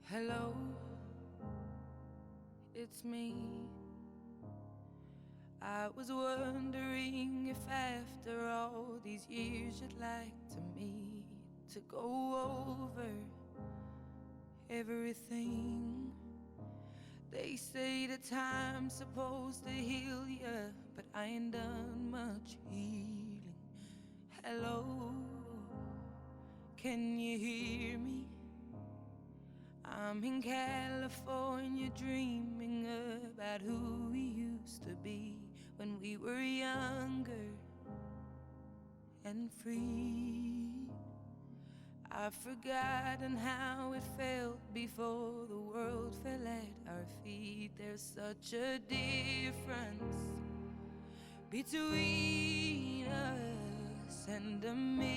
Hello, it's me. I was wondering if after all these years you'd like to meet to go over everything. They say that time's supposed to heal ya, but I ain't done much healing. Hello, can you hear me? I'm in California dreaming about who we used to be when we were younger and free. I've forgotten how it felt before the world fell at our feet. There's such a difference between us and a million